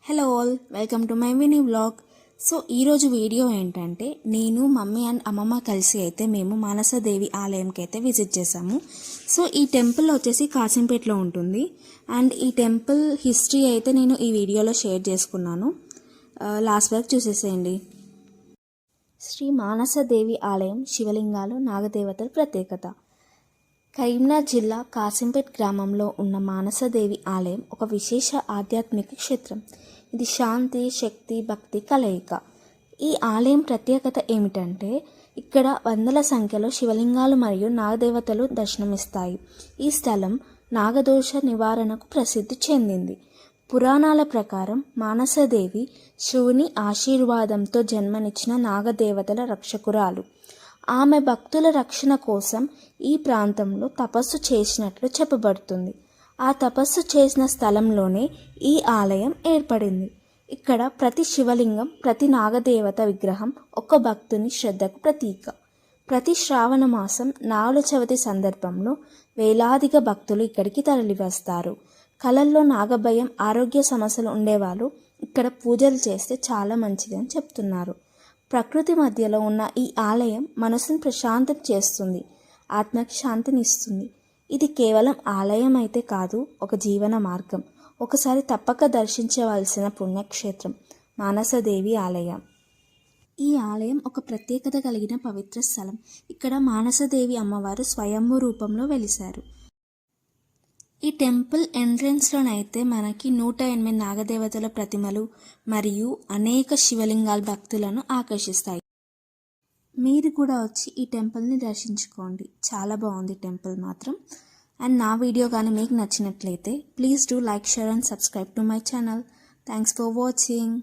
Hello all, welcome to my mini vlog. So ఈరోజు video ఏంటంటే నేను మమ్మీ అండ్ అమ్మమ్మ కలిసి అయితే మేము మానసదేవి ఆలయంకి అయితే విజిట్ చేసాము. సో ఈ టెంపుల్ వచ్చేసి కాసింపేటలో ఉంటుంది అండ్ ఈ టెంపుల్ హిస్టరీ అయితే నేను ఈ వీడియోలో షేర్ చేసుకున్నాను. లాస్ట్ వరకు చూసేసేయండి. శ్రీ మానసదేవి ఆలయం శివలింగాలు నాగదేవతల ప్రత్యేకత. కరీంనగర్ జిల్లా కాసింపేట్ గ్రామంలో ఉన్న మానసదేవి ఆలయం ఒక విశేష ఆధ్యాత్మిక క్షేత్రం. ఇది శాంతి, శక్తి, భక్తి కలయిక. ఈ ఆలయం ప్రత్యేకత ఏమిటంటే ఇక్కడ వందల సంఖ్యలో శివలింగాలు మరియు నాగదేవతలు దర్శనమిస్తాయి. ఈ స్థలం నాగదోష నివారణకు ప్రసిద్ధి చెందింది. పురాణాల ప్రకారం మానసదేవి శివుని ఆశీర్వాదంతో జన్మనిచ్చిన నాగదేవతల రక్షకురాలు. ఆమె భక్తుల రక్షణ కోసం ఈ ప్రాంతంలో తపస్సు చేసినట్లు చెప్పబడుతుంది. ఆ తపస్సు చేసిన స్థలంలోనే ఈ ఆలయం ఏర్పడింది. ఇక్కడ ప్రతి శివలింగం, ప్రతి నాగదేవత విగ్రహం ఒక భక్తుని శ్రద్ధకు ప్రతీక. ప్రతి శ్రావణ మాసం నాగుల చవితి సందర్భంలో వేలాదిగా భక్తులు ఇక్కడికి తరలివస్తారు. కళల్లో నాగభయం, ఆరోగ్య సమస్యలు ఉండేవాళ్ళు ఇక్కడ పూజలు చేస్తే చాలా మంచిది అని చెప్తున్నారు. ప్రకృతి మధ్యలో ఉన్న ఈ ఆలయం మనసును ప్రశాంతం చేస్తుంది, ఆత్మకి శాంతిని ఇస్తుంది. ఇది కేవలం ఆలయం అయితే కాదు, ఒక జీవన మార్గం. ఒకసారి తప్పక దర్శించవలసిన పుణ్యక్షేత్రం మానసదేవి ఆలయం. ఈ ఆలయం ఒక ప్రత్యేకత కలిగిన పవిత్ర స్థలం. ఇక్కడ మానసదేవి అమ్మవారు స్వయంభూ రూపంలో వెలిశారు. ఈ టెంపుల్ ఎంట్రన్స్లోనైతే మనకి 108 నాగదేవతల ప్రతిమలు మరియు అనేక శివలింగాల భక్తులను ఆకర్షిస్తాయి. మీరు కూడా వచ్చి ఈ టెంపుల్ని దర్శించుకోండి. చాలా బాగుంది టెంపుల్ మాత్రం. అండ్ నా వీడియో కానీ మీకు నచ్చినట్లయితే please do like, share and subscribe to my channel. Thanks for watching.